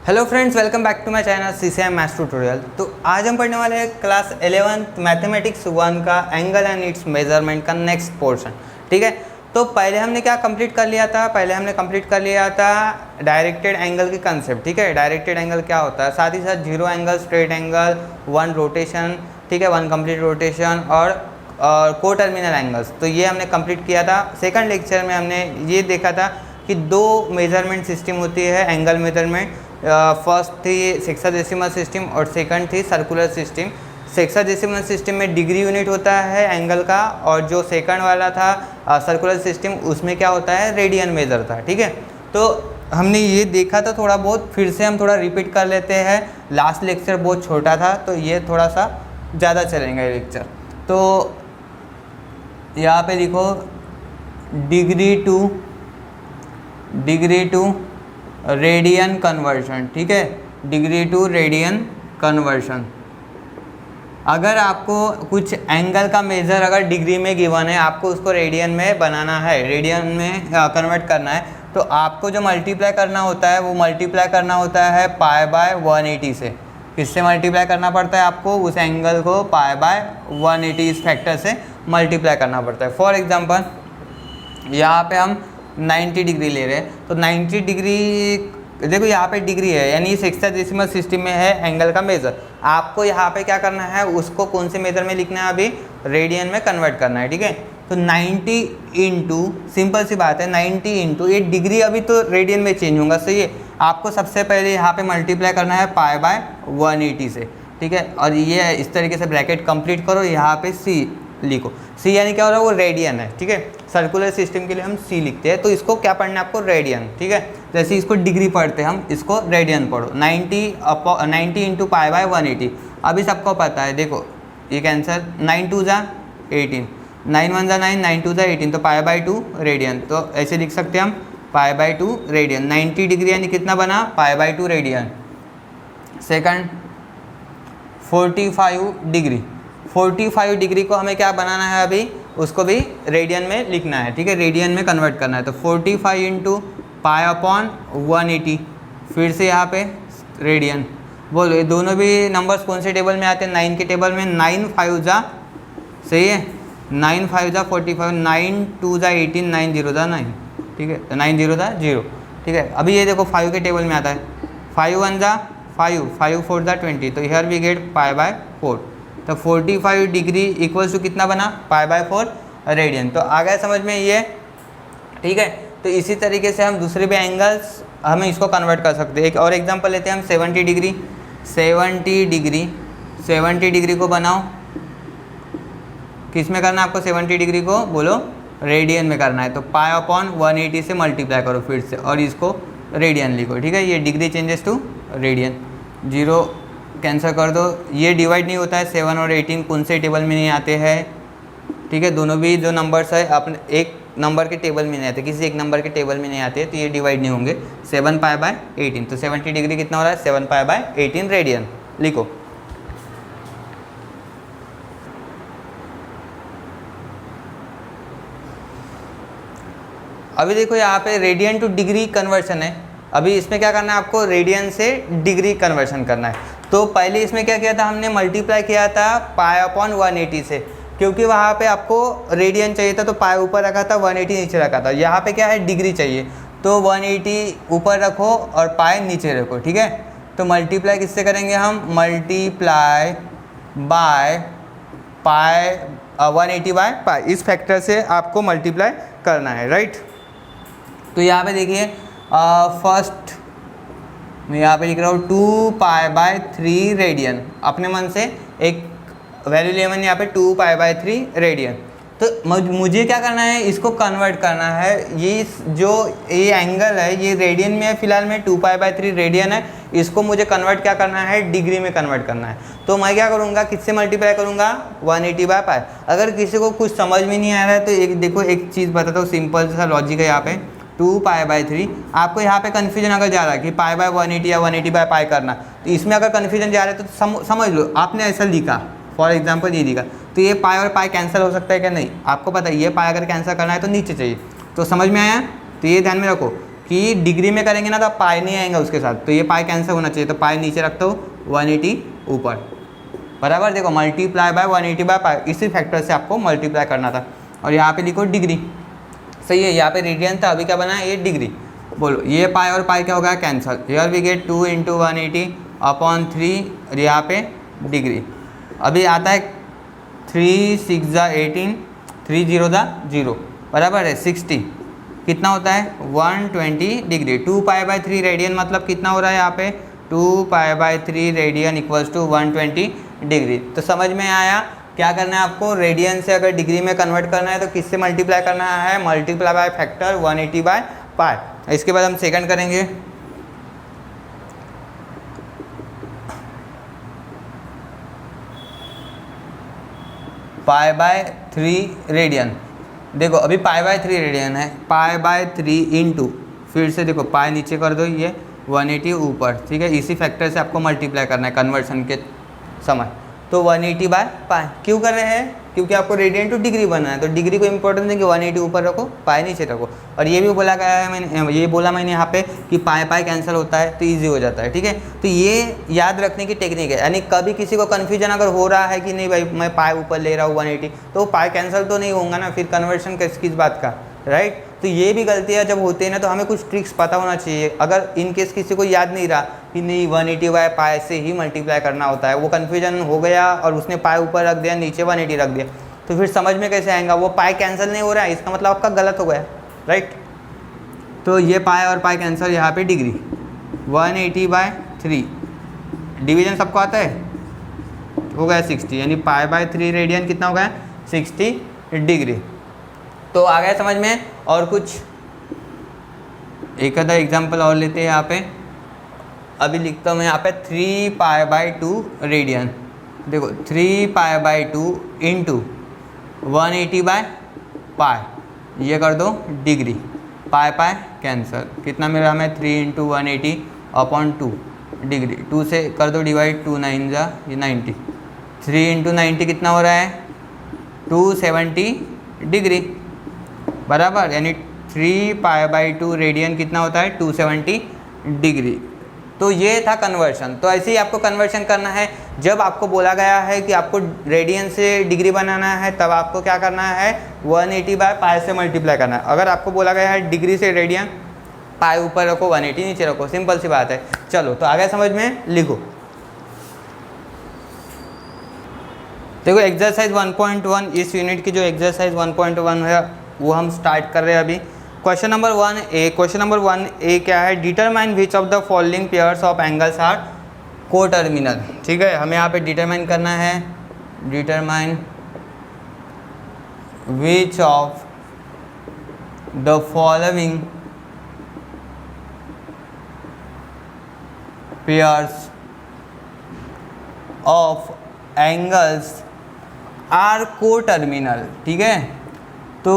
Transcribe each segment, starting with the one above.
Hello friends, welcome back to my channel CCI maths tutorial. तो आज हम पढ़ने वाले हैं क्लास 11th मैथमेटिक्स 1 का एंगल एंड इट्स मेजरमेंट का नेक्स्ट पोर्शन। ठीक है, तो पहले हमने क्या कंप्लीट कर लिया था? पहले हमने कंप्लीट कर लिया था डायरेक्टेड एंगल की कंसेप्ट। ठीक है, डायरेक्टेड एंगल क्या होता है, साथ ही साथ 0 एंगल, स्ट्रेट एंगल, 1 रोटेशन, ठीक है, 1 कंप्लीट रोटेशन और को टर्मिनल एंगल्स। तो ये हमने कंप्लीट किया था। सेकंड लेक्चर में हमने ये देखा था कि दो मेजरमेंट सिस्टम होती है एंगल मेजरमेंट। फर्स्ट थी सेक्साडेसिमल सिस्टम और सेकंड थी सर्कुलर सिस्टम। सेक्साडेसिमल सिस्टम में डिग्री यूनिट होता है एंगल का, और जो सेकंड वाला था सर्कुलर सिस्टम, उसमें क्या होता है, रेडियन मेजर था। ठीक है, तो हमने ये देखा था थोड़ा बहुत, फिर से हम थोड़ा रिपीट कर लेते हैं। लास्ट लेक्चर बहुत छोटा था तो ये थोड़ा सा ज़्यादा चलेंगे ये लेक्चर। तो यहाँ पे लिखो डिग्री टू रेडियन कन्वर्शन। ठीक है, डिग्री टू रेडियन कन्वर्शन। अगर आपको कुछ एंगल का मेज़र अगर डिग्री में गिवन है, आपको उसको रेडियन में बनाना है, रेडियन में कन्वर्ट करना है, तो आपको जो मल्टीप्लाई करना होता है वो मल्टीप्लाई करना होता है पाई बाय 180 से। किससे मल्टीप्लाई करना पड़ता है आपको? उस एंगल को पाई बाय 180 इस फैक्टर से मल्टीप्लाई करना पड़ता है। फॉर एग्जांपल यहाँ पे हम 90 डिग्री ले रहे हैं, तो 90 डिग्री देखो यहाँ पे डिग्री है, यानी सेक्साडेसिमल सिस्टम में है एंगल का मेज़र। आपको यहाँ पे क्या करना है, उसको कौन से मेज़र में लिखना है, अभी रेडियन में कन्वर्ट करना है। ठीक है, तो 90 इंटू, सिंपल सी बात है, 90 इंटू ये डिग्री अभी तो रेडियन में चेंज होगा। सही है, आपको सबसे पहले यहाँ पे मल्टीप्लाई करना है पाई बाय 180 से। ठीक है, और ये इस तरीके से ब्रैकेट कंप्लीट करो, यहाँ पे सी लिखो। सी यानी क्या हो रहा है, वो रेडियन है। ठीक है, सर्कुलर सिस्टम के लिए हम सी लिखते हैं, तो इसको क्या पढ़ना है आपको, रेडियन। ठीक है, जैसे इसको डिग्री पढ़ते हैं हम, इसको रेडियन पढ़ो। 90 इंटू पाई बाय 180। अभी सबको पता है, देखो ये कैंसर, 9 2 जा 18, 9 1 जा 9, 9 2 जा 18, तो पाई बाय 2 रेडियन। तो ऐसे लिख सकते हैं हम, पाई बाय 2 रेडियन। 90 डिग्री यानी कितना बना, pi by 2 radian. Second 45 degree, 45 degree को हमें क्या बनाना है, अभी उसको भी रेडियन में लिखना है। ठीक है, रेडियन में कन्वर्ट करना है, तो 45 इंटू पाई अपॉन 180, फिर से यहाँ पे रेडियन। बोलो ये दोनों भी नंबर्स कौन से टेबल में आते हैं, 9 के टेबल में। 9 5 जा, सही है, 9 5 जा 45, 9 2 जा 18, 9 0 जा 9। ठीक है, तो 9 0 जा 0। ठीक है, अभी ये देखो 5 के टेबल में आता है, 5 1 जा 5, 5 4 जा 20, तो here we get pi by 4। तो 45 डिग्री इक्वल्स टू कितना बना, पाई बाय 4 रेडियन। तो आ गया समझ में ये? ठीक है, तो इसी तरीके से हम दूसरे भी एंगल्स हमें इसको कन्वर्ट कर सकते हैं। एक और एग्जांपल लेते हैं हम, 70 डिग्री। 70 डिग्री को बनाओ, किस में करना है आपको 70 डिग्री को, बोलो रेडियन में करना है। तो पाई अपॉन 180 से मल्टीप्लाई करो फिर से, और इसको रेडियन लिखो। ठीक है, ये degree changes to radian. 0 cancel कर दो, ये डिवाइड नहीं होता है, 7 और 18 कौन से टेबल में नहीं आते हैं। ठीक है, दोनों भी जो नंबर्स है अपने एक नंबर के टेबल में नहीं आते, किसी एक नंबर के टेबल में नहीं आते, तो ये डिवाइड नहीं होंगे। 7 पाई बाय 18, तो 70 डिग्री कितना हो रहा है, 7 पाई बाय 18 रेडियन लिखो। अभी देखो यहाँ पे रेडियन टू डिग्री कन्वर्शन है। अभी इसमें क्या करना है आपको, रेडियन से डिग्री कन्वर्शन करना है। तो पहले इसमें क्या किया था हमने, मल्टीप्लाई किया था पाई अपॉन 180 से, क्योंकि वहाँ पे आपको रेडियन चाहिए था तो पाई ऊपर रखा था, 180 नीचे रखा था। यहाँ पे क्या है, डिग्री चाहिए, तो 180 ऊपर रखो और पाई नीचे रखो। ठीक है, तो मल्टीप्लाई किससे करेंगे हम, multiply by pi 180 by pi, इस फैक्टर से आपको मल्टीप्लाई करना है। राइट, तो यहाँ पे देखिए फर्स्ट मैं यहाँ पे लिख रहा हूँ 2 पाई बाय 3 रेडियन, अपने मन से एक वैल्यू ले मैंने यहाँ पे 2 पाई बाय 3 रेडियन। तो मुझे क्या करना है, इसको कन्वर्ट करना है। ये जो ये एंगल है ये रेडियन में है, फिलहाल में 2 पाई बाय 3 रेडियन है, इसको मुझे कन्वर्ट क्या करना है, डिग्री में कन्वर्ट करना है। तो मैं क्या करूँगा, किससे मल्टीप्लाई करूँगा, 180 बाय पाई। अगर किसी को कुछ समझ में नहीं आ रहा है तो एक देखो, एक चीज़ बताता हूँ, सिंपल सा लॉजिक है। यहाँ पे 2 पाई बाय 3, आपको यहाँ पे कन्फ्यूजन अगर जा रहा है कि पाई बाय 180 या 180 बाय पाई करना, तो इसमें अगर कन्फ्यूजन जा रहा है तो समझ लो आपने ऐसा लिखा, फॉर एग्जाम्पल ये लिखा, तो ये पाई और पाई कैंसिल हो सकता है क्या, नहीं। आपको पता है ये पाई अगर कैंसिल करना है तो नीचे चाहिए। तो समझ में आया, तो ये ध्यान में रखो कि डिग्री में करेंगे ना तो पाई नहीं आएगा उसके साथ, तो ये पाई कैंसिल होना चाहिए, तो पाई नीचे रखता हूँ, 180 ऊपर, बराबर। देखो मल्टीप्लाई बाय 180 बाय पाई, इसी फैक्टर से आपको मल्टीप्लाई करना था। और यहाँ पे लिखो डिग्री, सही है, यहाँ पे रेडियन था, अभी क्या बना है, ये डिग्री। बोलो ये पाई और पाई क्या होगा, cancel. Here we get 2 × 180 upon 3, और यहाँ पे डिग्री। अभी आता है 3 6 18, 3 0 0, बराबर है 60, कितना होता है 120 डिग्री। 2 पाई बाय 3 रेडियन मतलब कितना हो रहा है यहाँ पे, 2 pi by 3 radian equals to 120 degree. तो समझ में आया क्या करना है आपको, रेडियन से अगर डिग्री में कन्वर्ट करना है तो किससे मल्टीप्लाई करना है, multiply by factor 180 by pi. इसके बाद हम सेकंड करेंगे, पाई बाय 3 रेडियन। देखो अभी पाई बाय 3 रेडियन है, पाई बाय 3 इंटू, फिर से देखो पाई नीचे कर दो, ये 180 ऊपर, ठीक है। इसी फैक्टर से आपको मल्टीप्लाई करना है कन्वर्शन के समय। तो 180 बाय पाई क्यों कर रहे हैं, क्योंकि आपको रेडियन टू डिग्री बनना है, तो डिग्री को इंपॉर्टेंस देंगे, 180 ऊपर रखो, पाई नीचे रखो। और ये भी बोला गया है, मैंने ये बोला मैंने यहाँ पे कि पाई पाई कैंसिल होता है तो ईजी हो जाता है, ठीक है। तो ये याद रखने की टेक्निक है, यानी कभी किसी को कन्फ्यूजन अगर हो रहा है कि नहीं भाई मैं पाई ऊपर ले रहा हूँ 180, तो पाई कैंसिल तो नहीं होगा ना, फिर कन्वर्शन किस बात का, राइट। तो ये भी गलतियाँ जब होती है ना, तो हमें कुछ ट्रिक्स पता होना चाहिए। अगर इन केस किसी को याद नहीं रहा कि नहीं 180 बाय पाई से ही मल्टीप्लाई करना होता है, वो कन्फ्यूजन हो गया और उसने पाई ऊपर रख दिया, नीचे 180 रख दिया, तो फिर समझ में कैसे आएगा, वो पाई कैंसिल नहीं हो रहा है, इसका मतलब आपका गलत हो गया, राइट। तो ये पाई और पाई कैंसिल, यहाँ पे डिग्री 180 बाय 3, डिवीजन सबको आता है, हो गया 60, यानी पाई बाय 3 रेडियन कितना हो गया 60 डिग्री। तो आ गया समझ में। और कुछ एक आधा एग्जाम्पल और लेते हैं यहाँ पे, अभी लिखता हूँ मैं यहाँ पे 3 पाई बाय 2 रेडियन। देखो 3 pi by 2 into 180 by pi, ये कर दो डिग्री, पाई पाई कैंसल, कितना मिला हमें 3 × 180 अपॉन 2 डिग्री, 2 से कर दो डिवाइड, 2 9 जा ये 90, 3 × 90 कितना हो रहा है 270 डिग्री, बराबर। यानी 3 पाई बाय 2 रेडियन कितना होता है 270 डिग्री। तो ये था कन्वर्शन। तो ऐसे ही आपको कन्वर्शन करना है, जब आपको बोला गया है कि आपको रेडियन से डिग्री बनाना है, तब आपको क्या करना है 180 बाय पाई से मल्टीप्लाई करना है। अगर आपको बोला गया है डिग्री से रेडियन, पाई ऊपर रखो 180 नीचे रखो, सिंपल सी बात है। चलो तो आगे समझ में, लिखो। देखो एक्सरसाइज 1.1, इस यूनिट की जो एक्सरसाइज 1.1 है वो हम स्टार्ट कर रहे हैं अभी। Question number 1A, question number 1A क्या है, determine which of the following pairs of angles are coterminal. ठीक है, हमें यहाँ पे डिटरमाइन करना है, determine which of the following pairs of angles are coterminal. ठीक है, तो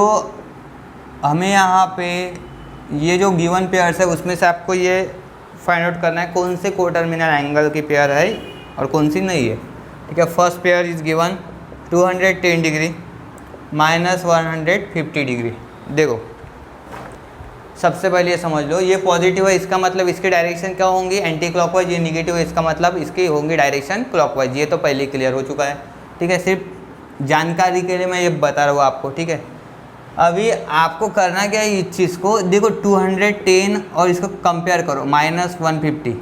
हमें यहाँ पे ये जो गिवन पेयर्स है उसमें से आपको ये फाइंड आउट करना है कौन से कोटर्मिनल एंगल की पेयर है और कौन सी नहीं है। ठीक है, first pair is given 210 degree minus 150 degree. देखो सबसे पहले ये समझ लो, ये पॉजिटिव है, इसका मतलब इसकी डायरेक्शन क्या होंगी एंटी क्लॉकवाइज, ये निगेटिव है, इसका मतलब इसकी होंगी डायरेक्शन क्लॉकवाइज। ये तो पहले क्लियर हो चुका है। ठीक है, सिर्फ जानकारी के लिए मैं ये बता रहा हूँ आपको। ठीक है, अभी आपको करना क्या है, इस चीज़ को देखो 210 और इसको कंपेयर करो माइनस 150।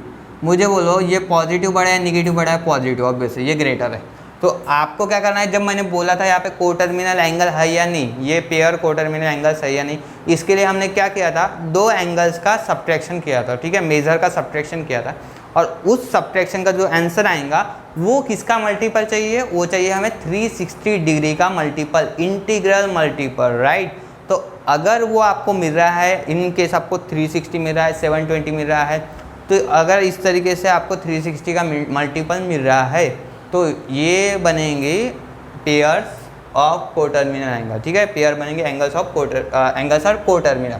मुझे बोलो ये पॉजिटिव बड़ा है निगेटिव बड़ा है, पॉजिटिव ऑब्वियसली ये ग्रेटर है। तो आपको क्या करना है, जब मैंने बोला था यहाँ पे कोटर्मिनल एंगल है या नहीं, ये पेयर कोटर्मिनल एंगल्स है या नहीं, इसके लिए हमने क्या किया था, दो एंगल्स का सब्ट्रैक्शन किया था। ठीक है, मेजर का सब्ट्रैक्शन किया था, और उस सब्ट्रैक्शन का जो आंसर आएगा वो किसका मल्टीपल चाहिए, वो चाहिए हमें 360 डिग्री का मल्टीपल, इंटीग्रल मल्टीपल, राइट। तो अगर वो आपको मिल रहा है, इन केस आपको 360 मिल रहा है, 720 मिल रहा है, तो अगर इस तरीके से आपको 360 का मल्टीपल मिल रहा है तो ये बनेंगे पेयर्स ऑफ कोटर्मिनल एंगल। ठीक है, पेयर बनेंगे angles of angles are coterminal.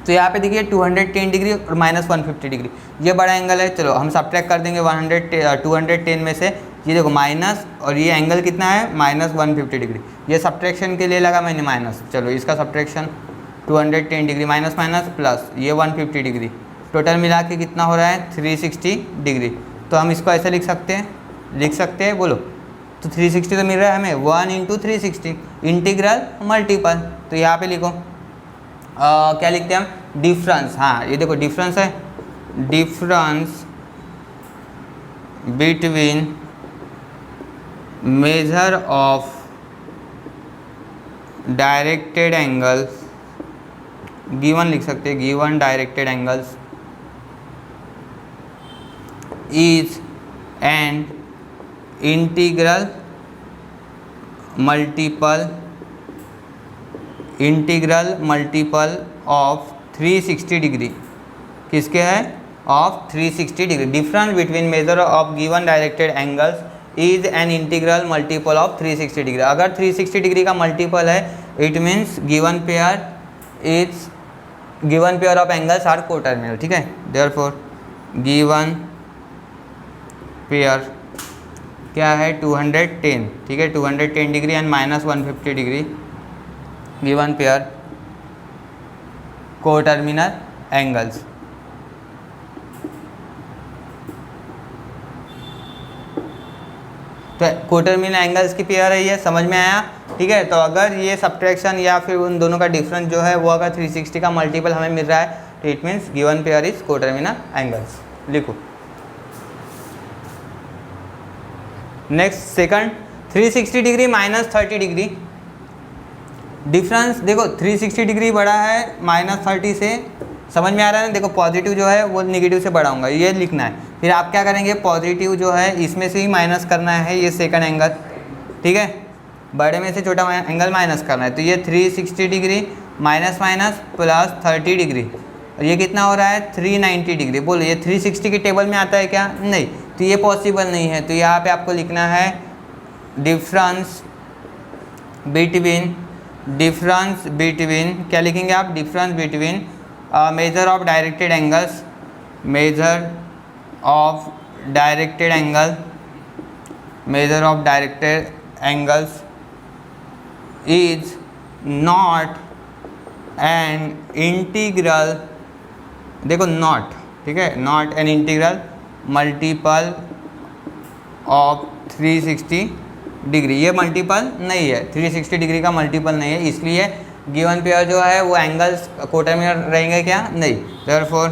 तो यहाँ पे देखिए 210 डिग्री और माइनस 150 डिग्री, ये बड़ा एंगल है। चलो हम सब्ट्रैक्ट कर देंगे 210 में से, ये देखो माइनस, और ये एंगल कितना है माइनस 150 डिग्री, ये सब्ट्रैक्शन के लिए लगा मैंने माइनस। चलो इसका subtraction 210 degree, minus minus plus, ये 150 डिग्री, टोटल मिला के कितना हो रहा है 360 डिग्री। तो हम इसको ऐसे लिख सकते हैं, बोलो। तो 360 तो मिल रहा है हमें, 1 इंटू 360 इंटीग्रल मल्टीपल। तो यहाँ पे लिखो क्या लिखते हैं हम, डिफरेंस। हाँ ये देखो डिफरेंस है, difference between measure of directed angles, given लिख सकते हैं, given directed angles is and integral multiple of 360 degree. किसके है, of 360 degree. Difference between measure of given directed angles is an integral multiple of 360 degree. अगर 360 degree का multiple है, it means given pair of angles are coterminal. ठीक है, therefore given pair क्या है 210, ठीक है, 210 degree and minus 150 degree, given pair coterminal angles. तो कोटर्मिनल एंगल्स की पेयर है ये, समझ में आया। ठीक है, तो अगर ये सब्ट्रैक्शन या फिर उन दोनों का डिफरेंस जो है वो अगर 360 का मल्टीपल हमें मिल रहा है, तो it means given pair is coterminal angles. लिखो next second, 360 degree minus 30 degree. Difference देखो 360 डिग्री बड़ा है माइनस 30 से, समझ में आ रहा है ना। देखो पॉजिटिव जो है वो नेगेटिव से बड़ा होगा, ये लिखना है। फिर आप क्या करेंगे, पॉजिटिव जो है इसमें से ही माइनस करना है, ये सेकंड एंगल। ठीक है, बड़े में से छोटा एंगल माइनस करना है। तो ये 360 degree minus minus plus 30 degree, और ये कितना हो रहा है 390 डिग्री। बोलो ये 360 की टेबल में आता है क्या, नहीं, तो ये पॉसिबल नहीं है। तो यहाँ पे आपको लिखना है डिफरेंस बिटवीन क्या लिखेंगे आप, difference between measure of directed angles, major of directed angles is not an integral, देखो नॉट, ठीक है, not an integral multiple of 360 degree. ये मल्टीपल नहीं है, 360 डिग्री का मल्टीपल नहीं है, इसलिए गिवन पेयर जो है वो एंगल्स कोटर्मिनल रहेंगे क्या, नहीं। Therefore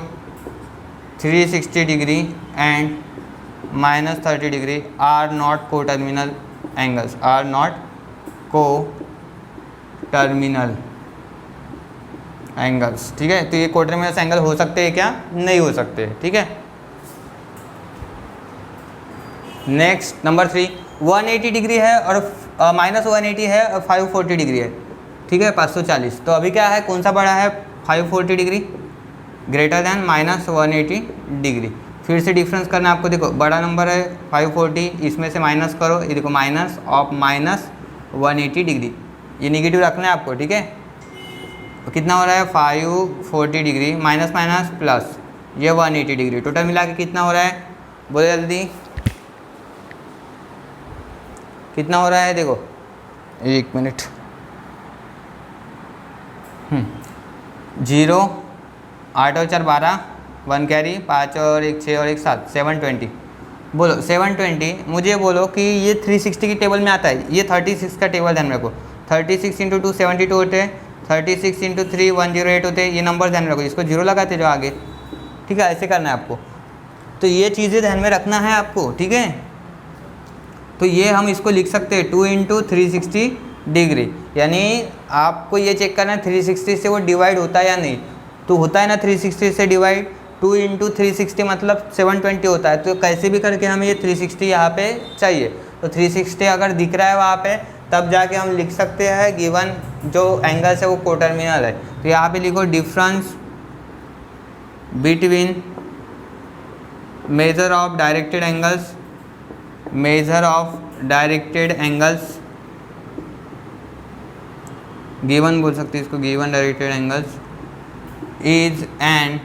360 degree and minus 30 degree are not coterminal angles, are not coterminal angles. ठीक है, तो ये कोटर्मिनल एंगल हो सकते हैं क्या, नहीं हो सकते। ठीक है, नेक्स्ट नंबर 3, 180 डिग्री है और माइनस 180 है और 540 डिग्री है। ठीक है, 540। तो अभी क्या है, कौन सा बड़ा है, 540 degree greater than minus 180 degree. फिर से डिफरेंस करना है आपको। देखो बड़ा नंबर है 540, इसमें से माइनस करो, ये देखो माइनस ऑफ माइनस 180 डिग्री, ये निगेटिव रखना है आपको। ठीक है, तो कितना हो रहा है 540 डिग्री माइनस माइनस प्लस ये 180 डिग्री, टोटल मिला के कितना हो रहा है, बोलो जल्दी कितना हो रहा है। देखो 1 मिनट, 0 8 और 4 12, 1 कैरी, 5 और 1 6 और 1 7, 720। बोलो 720, मुझे बोलो कि ये 360 की टेबल में आता है, ये 36 का टेबल ध्यान रखो। 36 इंटू 2 72 होते हैं, 36 इंटू 3 108 होते हैं। ये नंबर ध्यान रखो, इसको जीरो लगाते जो आगे। ठीक है, ऐसे करना है आपको। तो ये चीज़ें ध्यान में रखना है आपको। ठीक है, तो ये हम इसको लिख सकते हैं 2 इंटू 360 डिग्री, यानी आपको ये चेक करना है 360 से वो डिवाइड होता है या नहीं। तो होता है ना 360 से डिवाइड, 2 इंटू 360 मतलब 720 होता है। तो कैसे भी करके हमें ये 360 यहाँ पे चाहिए। तो 360 अगर दिख रहा है वहाँ पे, तब जाके हम लिख सकते हैं गिवन जो एंगल्स है वो कोटर्मिनल है। तो यहाँ पे लिखो difference between measure of directed angles, given बोल सकते हैं इसको, given directed angles is an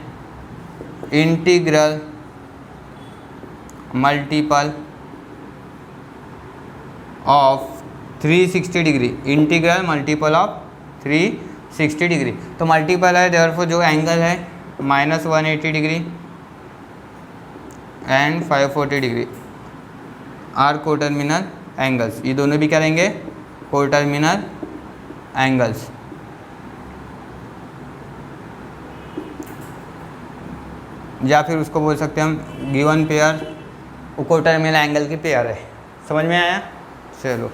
integral multiple of 360 degree, integral multiple of 360 60 degree, तो मल्टीपल है, देयरफॉर जो एंगल है -180 degree and 540 degree are coterminal angles. ये दोनों भी क्या रहेंगे? Coterminal angles. या फिर उसको बोल सकते हैं हम गिवन पेयर, वो कोटर्मिनल एंगल की पेयर है। समझ में आया? चलो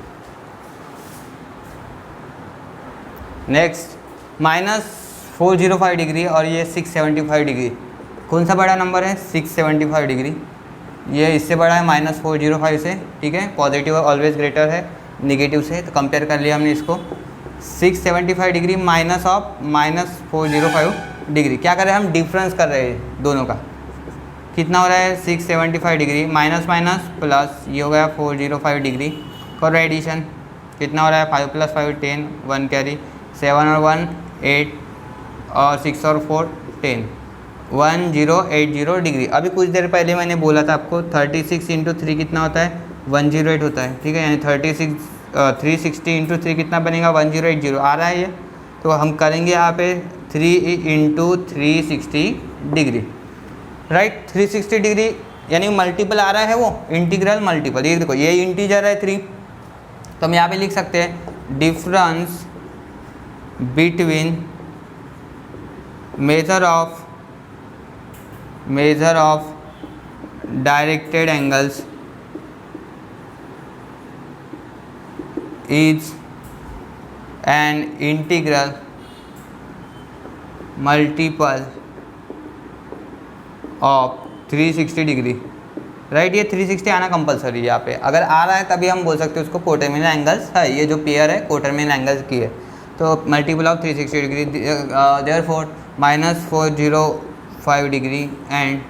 नेक्स्ट, -405 डिग्री और ये 675 डिग्री, कौन सा बड़ा नंबर है? 675 डिग्री। ये इससे बड़ा है -405 से, ठीक है। पॉजिटिव ऑलवेज ग्रेटर है नेगेटिव से, तो कंपेयर कर लिया हमने इसको। 675 डिग्री माइनस ऑफ -405 डिग्री, क्या कर रहे हैं हम? डिफरेंस कर रहे हैं दोनों का। कितना हो रहा है? 675 डिग्री माइनस माइनस प्लस, ये हो गया 405 डिग्री। कर रहे एडिशन, कितना हो रहा है? 5 + 5 10, 1 कैरी, 7 और 1 8 और 6 और 4 10, 1080 डिग्री। अभी कुछ देर पहले मैंने बोला था आपको 36 × 3 कितना होता है? 108 होता है, ठीक है। यानी 360 × 3 कितना बनेगा? 1080 आ रहा है ये। तो हम करेंगे यहाँ पे 3 × 360 डिग्री, राइट। 360 डिग्री यानी मल्टीपल आ रहा है, वो इंटीग्रल मल्टीपल। ये देखो, ये इंटीजर है 3, तो हम यहाँ पे लिख सकते हैं difference between measure of directed angles is an integral multiple of 360 degree, right. ये 360 आना कंपलसरी है यहाँ पे, अगर आ रहा है तभी हम बोल सकते हैं उसको कोटर्मिनल एंगल्स है। ये जो पेयर है कोटर्मिनल एंगल्स की है, तो multiple of 360 degree, therefore -405 degree and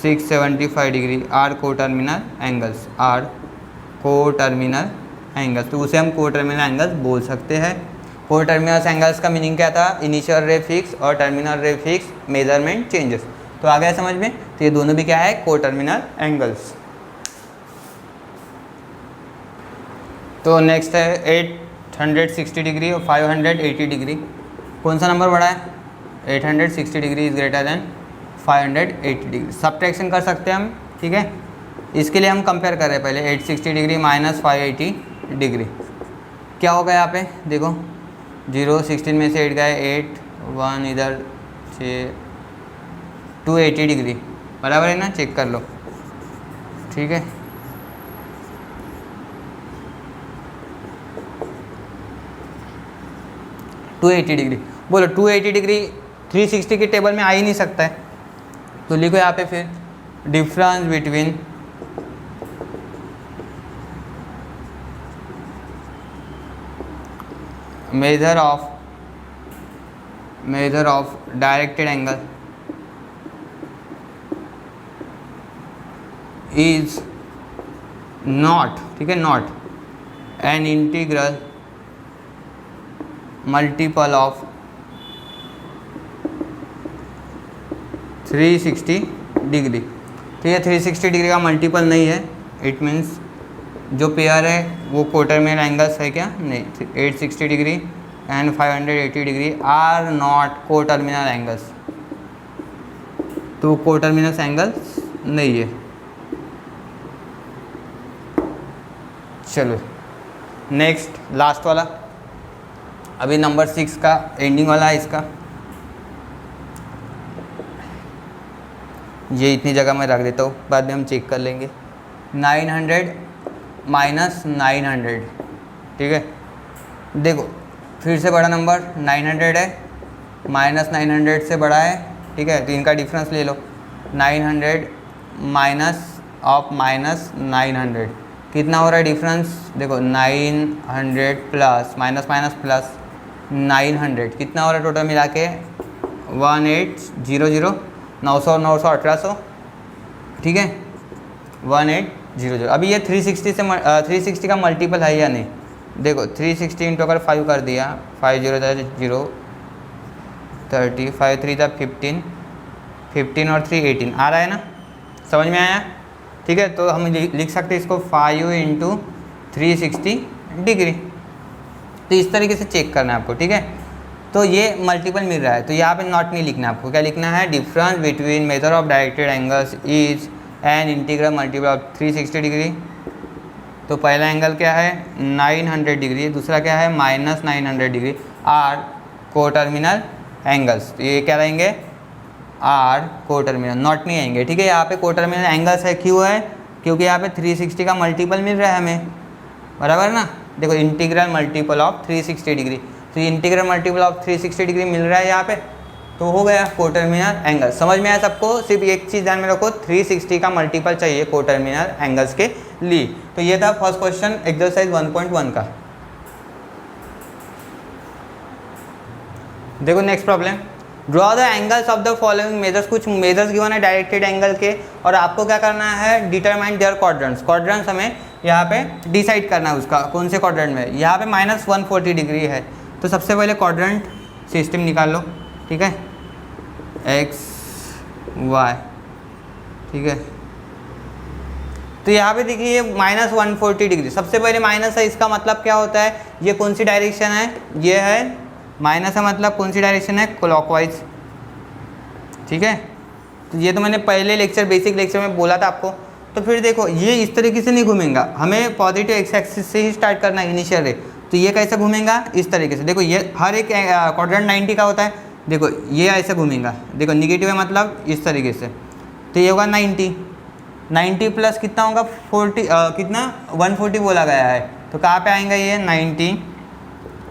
675 degree are coterminal angles, are coterminal angles. तो उसे हम कोटर्मिनल एंगल्स बोल सकते हैं। कोटर्मिनल एंगल्स का मीनिंग क्या था? इनिशियल रे फिक्स और टर्मिनल रे फिक्स, मेजरमेंट चेंजेस। तो आ गया समझ में? तो ये दोनों भी क्या है? Coterminal angles. तो नेक्स्ट है 860 डिग्री और 580 डिग्री, कौन सा नंबर बड़ा है? 860 degree is greater than 580 degree. Subtraction कर सकते हैं हम, ठीक है। इसके लिए हम कंपेयर कर रहे हैं पहले 860 डिग्री माइनस 580 डिग्री। क्या होगा यहाँ पे? देखो 0 16 में से 8 गए, 8 1 इधर 6, 280 डिग्री बराबर है ना? चेक कर लो, ठीक है। टू 280 डिग्री, बोलो 280 डिग्री 360 के टेबल में आ ही नहीं सकता है, तो लिखो यहाँ पे फिर difference between measure of directed angle is not, ठीक है, not an integral multiple of 360 degree. तो ये 360 डिग्री का मल्टीपल नहीं है, इट मीन्स जो पेयर है वो कोटर्मिनल एंगल्स है क्या? नहीं। 860 degree and 580 degree are not coterminal angles, तो कोटर्मिनल एंगल्स नहीं है। चलो नेक्स्ट लास्ट वाला, अभी नंबर 6 का एंडिंग वाला है इसका। ये इतनी जगह मैं रख देता हूँ, बाद में हम चेक कर लेंगे। 900 माइनस 900, ठीक है। देखो फिर से बड़ा नंबर 900 है, माइनस 900 से बड़ा है, ठीक है। तो इनका डिफरेंस ले लो। 900 माइनस ऑफ माइनस 900 कितना हो रहा है डिफरेंस? देखो 900 प्लस माइनस माइनस प्लस 900 कितना हो रहा है टोटल मिला के? 1800, 900 900 1800, ठीक है, 1800। अभी ये 360 से 360 का मल्टीपल है या नहीं? देखो 360 इंटू अगर 5 कर दिया, 5 0 0 30, 5 3 था 15, 15 और 3 18 आ रहा है ना? समझ में आया? ठीक है, तो हम लिख सकते हैं इसको 5 इंटू 360 डिग्री। तो इस तरीके से चेक करना है आपको, ठीक है। तो ये मल्टीपल मिल रहा है, तो यहाँ पे नॉट नहीं लिखना आपको, क्या लिखना है, difference between method of directed angles is an integral multiple of 360 degree. तो पहला एंगल क्या है 900 डिग्री, दूसरा क्या है -900 डिग्री, आर को टर्मिनल एंगल्स। तो ये क्या रहेंगे, आर को टर्मिनल, नॉट नहीं आएंगे, ठीक है। यहाँ पे को टर्मिनल एंगल्स है, क्यों है, क्योंकि यहाँ पे 360 का मल्टीपल मिल रहा है हमें, बराबर ना। देखो इंटीग्रल मल्टीपल ऑफ 360 डिग्री, तो ये इंटीग्रल मल्टीपल ऑफ 360 डिग्री मिल रहा है यहाँ पे, तो हो गया को टर्मिनल एंगल। समझ में आया सबको, सिर्फ एक चीज़ ध्यान में रखो, 360 का मल्टीपल चाहिए को टर्मिनल एंगल्स के लिए। तो ये था फर्स्ट क्वेश्चन एक्सरसाइज 1.1 का। देखो next problem, draw the angles of the following measures. कुछ मेजर्स गिवन है डायरेक्टेड एंगल के, और आपको क्या करना है, डिटरमाइन देयर क्वाड्रेंट्स। क्वाड्रेंट्स हमें यहाँ पे डिसाइड करना है उसका, कौन से क्वाड्रेंट में। यहाँ पे -140 डिग्री है, तो सबसे पहले क्वाड्रेंट सिस्टम निकाल लो, ठीक है, एक्स वाई, ठीक है। तो यहाँ पे देखिए -140 डिग्री, सबसे पहले माइनस है, इसका मतलब क्या होता है, ये कौन सी डायरेक्शन है, ये है माइनस है, मतलब कौन सी डायरेक्शन है, क्लॉकवाइज, ठीक है। तो ये तो मैंने पहले लेक्चर, बेसिक लेक्चर में बोला था आपको। तो फिर देखो ये इस तरीके से नहीं घूमेगा, हमें पॉजिटिव एक्स एक्सिस से ही स्टार्ट करना है, इनिशियल रे। तो ये कैसे घूमेगा, इस तरीके से। देखो ये हर एक क्वाड्रेंट 90 का होता है, देखो ये ऐसे घूमेगा, देखो निगेटिव है मतलब इस तरीके से। तो ये होगा 90 प्लस कितना होगा 40, कितना 140 बोला गया है, तो कहाँ पे आएगा ये 90।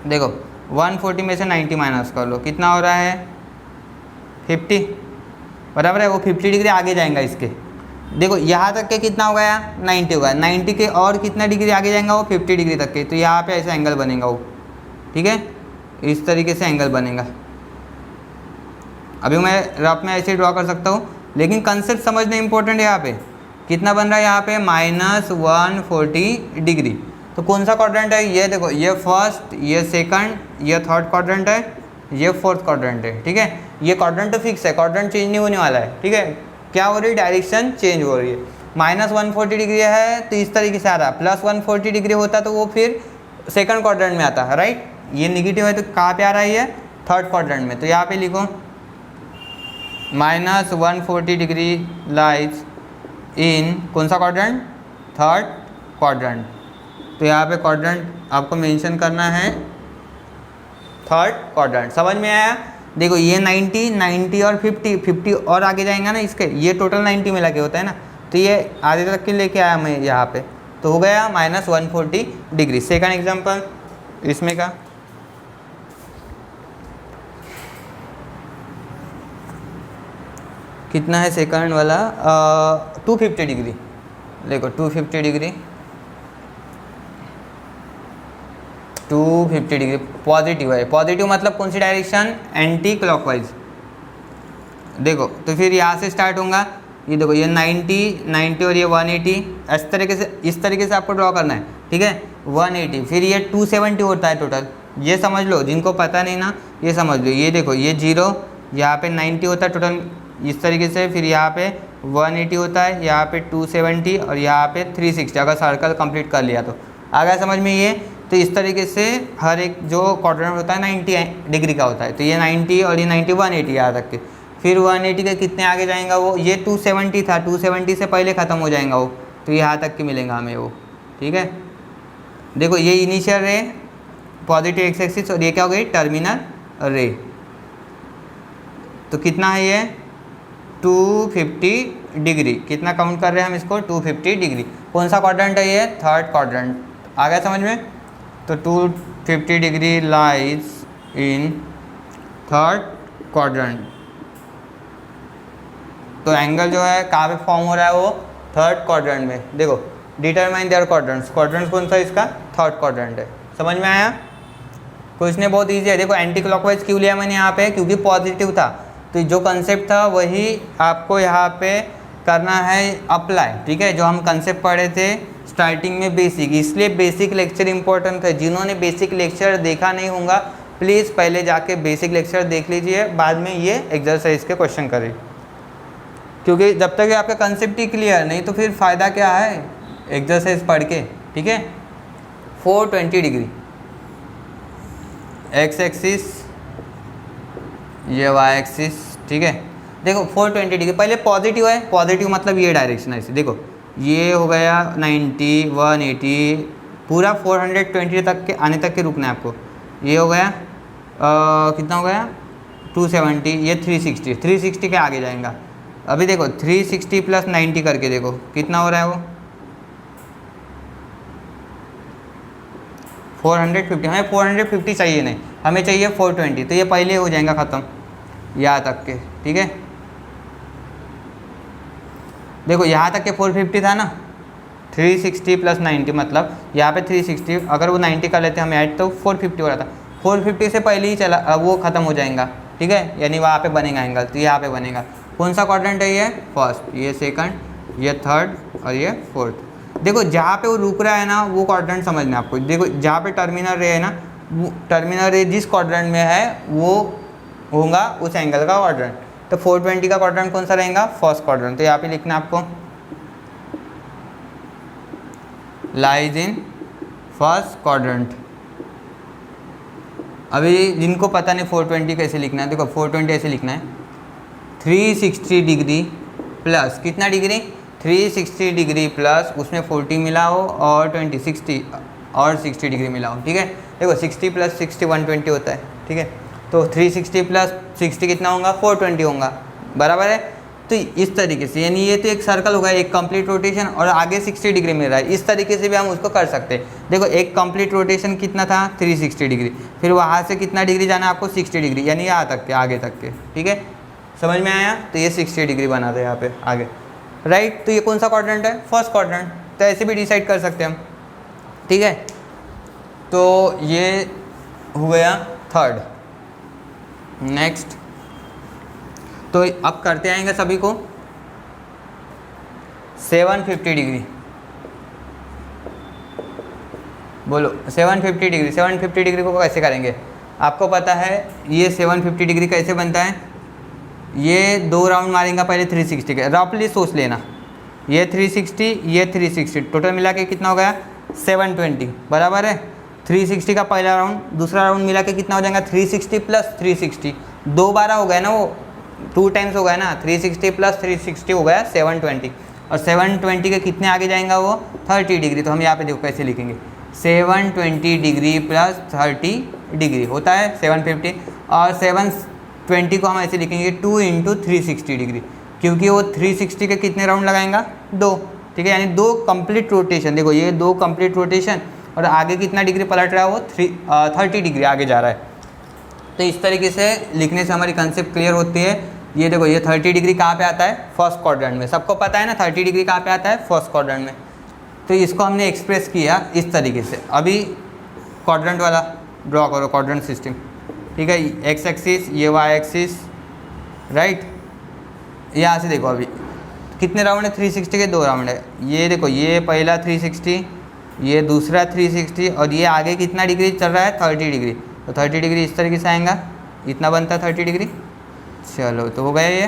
देखो 140 में से 90 माइनस कर लो, कितना हो रहा है 50, बराबर है। वो 50 डिग्री आगे जाएगा इसके, देखो यहाँ तक के कितना हो गया 90 होगा, 90 के और कितना डिग्री आगे जाएगा वो 50 डिग्री तक के। तो यहाँ पे ऐसा एंगल बनेगा वो, ठीक है, इस तरीके से एंगल बनेगा। अभी मैं रफ में ऐसे ड्रॉ कर सकता हूँ, लेकिन कंसेप्ट समझना इंपॉर्टेंट है। यहाँ पे कितना बन रहा है, यहाँ पे -140 डिग्री। तो कौन सा क्वाड्रेंट है, ये देखो, ये फर्स्ट, ये सेकंड, ये थर्ड क्वाड्रेंट है, ये फोर्थ क्वाड्रेंट है, ठीक है। ये क्वाड्रेंट तो फिक्स है, क्वाड्रेंट चेंज नहीं होने वाला है, ठीक है। क्या हो रही है, डायरेक्शन चेंज हो रही है। -140 डिग्री है तो इस तरीके से आ रहा है, +140 डिग्री होता तो वो फिर सेकंड क्वाड्रेंट में आता है, राइट। ये निगेटिव है तो कहाँ पे आ रहा है, ये थर्ड क्वाड्रेंट में। तो यहाँ पे लिखो -140 डिग्री लाइज इन कौन सा क्वाड्रेंट, थर्ड क्वाड्रेंट। तो यहाँ पे क्वाड्रेंट आपको मेंशन करना है थर्ड क्वाड्रेंट। समझ में आया। देखो ये 90 और 50 और आगे जाएगा ना इसके, ये टोटल 90 में लगे होता है ना, तो ये आधे तक के लेके आया मैं यहाँ पे, तो हो गया -140 डिग्री। सेकंड एग्जांपल इसमें का, कितना है सेकंड वाला, 250 डिग्री। देखो 250 डिग्री, 250 डिग्री पॉजिटिव है। पॉजिटिव मतलब कौन सी डायरेक्शन, एंटी क्लॉकवाइज। देखो तो फिर यहाँ से स्टार्ट होगा, ये देखो ये 90 और ये 180, इस तरीके से आपको ड्रॉ करना है, ठीक है। 180, फिर ये 270 होता है टोटल, ये समझ लो, जिनको पता नहीं ना ये समझ लो। ये देखो ये 0, यहाँ पे 90 होता है टोटल इस तरीके से, फिर यहाँ पे 180 होता है, यहाँ पे 270 और यहाँ पे 360। अगर सर्कल कंप्लीट कर लिया तो आ गया समझ में ये। तो इस तरीके से हर एक जो क्वाड्रेंट होता है 90 डिग्री का होता है। तो ये 90 और ये 90 180 यहाँ तक के, फिर 180 के कितने आगे जाएगा वो, ये 270 था, 270 से पहले ख़त्म हो जाएगा वो, तो यहाँ तक के मिलेगा हमें वो, ठीक है। देखो ये इनिशियल रे पॉजिटिव एक्स एक्सिस, और ये क्या हो गई टर्मिनल रे। तो कितना है ये 250 डिग्री, कितना काउंट कर रहे हैं हम इसको 250 डिग्री। कौन सा क्वाड्रेंट है ये, थर्ड क्वाड्रेंट। आ गया समझ में। तो 250 degree lies in third quadrant. तो एंगल जो है कहाँ पे फॉर्म हो रहा है, वो थर्ड क्वाड्रेंट में। देखो डिटरमाइन देयर क्वाड्रेंट्स, क्वाड्रेंट्स कौन सा इसका, थर्ड क्वाड्रेंट है। समझ में आया। क्वेश्चन बहुत ईजी है। देखो एंटी क्लॉकवाइज क्यों लिया मैंने यहाँ पे, क्योंकि पॉजिटिव था, तो जो कंसेप्ट था वही आपको यहाँ पे करना है अप्लाई, ठीक है। जो हम कंसेप्ट पढ़े थे स्टार्टिंग में बेसिक, इसलिए बेसिक लेक्चर इंपॉर्टेंट है। जिन्होंने बेसिक लेक्चर देखा नहीं होगा प्लीज़ पहले जाके बेसिक लेक्चर देख लीजिए, बाद में ये एक्सरसाइज के क्वेश्चन करें, क्योंकि जब तक आपका कंसेप्ट ही क्लियर नहीं तो फिर फ़ायदा क्या है एक्सरसाइज पढ़ के, ठीक है। 420 डिग्री एक्स एक्सिस ये वाई एक्सिस, ठीक है। देखो 420 डिग्री, पहले पॉजिटिव है, पॉजिटिव मतलब ये डायरेक्शन है इसे, देखो ये हो गया 90, 180, पूरा 420 तक के आने तक के रुकना है आपको। ये हो गया कितना हो गया 270, ये 360, 360 के आगे जाएगा। अभी देखो 360 प्लस 90 करके देखो कितना हो रहा है वो 450। हमें 450 चाहिए नहीं, हमें चाहिए 420, तो ये पहले हो जाएगा ख़त्म यहाँ तक के, ठीक है। देखो यहाँ तक के 450 था ना, 360 प्लस 90 मतलब यहाँ पे 360, अगर वो 90 कर लेते हम ऐड तो 450 हो रहा था। 450 से पहले ही चला, अब वो ख़त्म हो जाएगा, ठीक है, यानी वहाँ पे बनेगा एंगल, तो यहाँ पे बनेगा। कौन सा क्वाड्रेंट है ये फर्स्ट, ये सेकंड, ये थर्ड और ये फोर्थ। देखो जहाँ पे वो रुक रहा है ना वो क्वाड्रेंट समझना आपको। देखो जहाँ पे टर्मिनल रे है ना, वो टर्मिनल रे जिस क्वाड्रेंट में है वो होगा उस एंगल का क्वाड्रेंट। तो 420 का क्वाड्रेंट कौन सा रहेगा, फर्स्ट क्वाड्रेंट। तो यहाँ पे लिखना आपको लाइज इन फर्स्ट क्वाड्रेंट। अभी जिनको पता नहीं 420 कैसे लिखना है, देखो 420 ऐसे लिखना है 360 डिग्री प्लस कितना डिग्री, 360 डिग्री प्लस उसमें 40 मिलाओ और 20 60 और 60 डिग्री मिलाओ, ठीक है। देखो 60 प्लस 60 120 होता है, ठीक है। तो 360 प्लस 60 कितना होगा 420 होगा, बराबर है। तो इस तरीके से, यानी ये तो एक सर्कल होगा, एक कंप्लीट रोटेशन और आगे 60 डिग्री मिल रहा है, इस तरीके से भी हम उसको कर सकते हैं। देखो एक कंप्लीट रोटेशन कितना था 360 डिग्री, फिर वहाँ से कितना डिग्री जाना है आपको 60 डिग्री, यानी यहाँ तक के आगे तक के, ठीक है। समझ में आया, तो ये 60 डिग्री बना दे यहाँ पे आगे, राइट। तो ये कौन सा क्वाड्रेंट है, फर्स्ट क्वाड्रेंट। तो ऐसे भी डिसाइड कर सकते हैं हम, ठीक है। तो ये हो गया थर्ड। नेक्स्ट, तो अब करते आएंगे सभी को 750 डिग्री। बोलो 750 डिग्री, 750 डिग्री को कैसे करेंगे, आपको पता है ये 750 डिग्री कैसे बनता है। ये दो राउंड मारेंगे पहले 360 के, रफली सोच लेना, ये 360 ये 360, टोटल मिला के कितना हो गया 720, बराबर है। 360 का पहला राउंड, दूसरा राउंड मिला के कितना हो जाएगा 360 प्लस 360, दो बारह हो गया ना, वो 2 टाइम्स हो गया ना, 360 प्लस 360 हो गया 720, और 720 के कितने आगे जाएगा वो 30 डिग्री। तो हम यहाँ पे देखो कैसे लिखेंगे, 720 डिग्री प्लस 30 डिग्री होता है 750, और 720 को हम ऐसे लिखेंगे 2 इंटू 360 डिग्री, क्योंकि वो 360 के कितने राउंड लगाएगा 2, ठीक है, यानी 2 कंप्लीट रोटेशन। देखो ये 2 कंप्लीट रोटेशन और आगे कितना डिग्री पलट रहा है वो 30 डिग्री आगे जा रहा है। तो इस तरीके से लिखने से हमारी कंसेप्ट क्लियर होती है। ये देखो ये 30 डिग्री कहाँ पे आता है, फर्स्ट क्वाड्रेंट में, सबको पता है ना 30 डिग्री कहाँ पे आता है, फर्स्ट क्वाड्रेंट में। तो इसको हमने एक्सप्रेस किया इस तरीके से। अभी क्वाड्रेंट वाला ड्रॉ करो, क्वाड्रेंट सिस्टम, ठीक है। एक्स एक्सिस, ये वाई एक्सिस, राइट। यहाँ से देखो अभी कितने राउंड है, 360 के 2 राउंड है। ये देखो ये पहला 360, ये दूसरा 360, और ये आगे कितना डिग्री चल रहा है 30 डिग्री। तो 30 डिग्री इस तरीके से आएगा, इतना बनता है 30 डिग्री। चलो तो हो गया, ये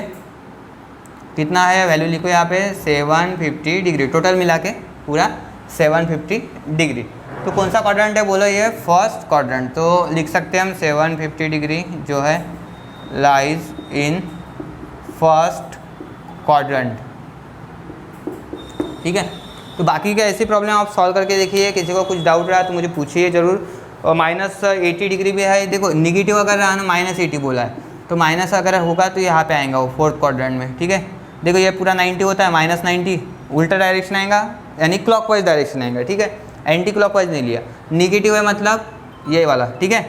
कितना है वैल्यू लिखो यहाँ पे 750 डिग्री, टोटल मिला के पूरा 750 डिग्री। तो कौन सा क्वाड्रेंट है बोलो, ये फर्स्ट क्वाड्रेंट। तो लिख सकते हैं हम 750 डिग्री जो है लाइज इन फर्स्ट क्वाड्रेंट, ठीक है। तो बाकी के ऐसी प्रॉब्लम आप सॉल्व करके देखिए, किसी को कुछ डाउट रहा तो मुझे पूछिए ज़रूर। और -80 डिग्री भी है, देखो निगेटिव अगर रहा ना, -80 बोला है, तो माइनस अगर होगा तो यहाँ पे आएगा वो फोर्थ क्वाड्रेंट में, ठीक है। देखो ये पूरा 90 होता है, -90 उल्टा डायरेक्शन आएगा, यानी क्लॉकवाइज डायरेक्शन आएगा, ठीक है, एंटी क्लॉकवाइज नहीं लिया। निगेटिव है मतलब ये वाला, ठीक है,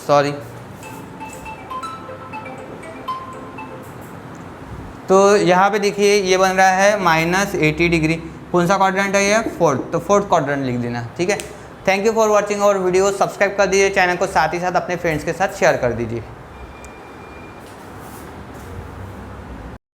सॉरी। तो यहाँ पे देखिए ये बन रहा है -80 डिग्री, कौन सा क्वाड्रेंट है ये, फोर्थ, तो फोर्थ क्वाड्रेंट लिख देना, ठीक है। Thank you for watching our video, subscribe कर दीजिए चैनल को, साथ ही साथ अपने फ्रेंड्स के साथ शेयर कर दीजिए।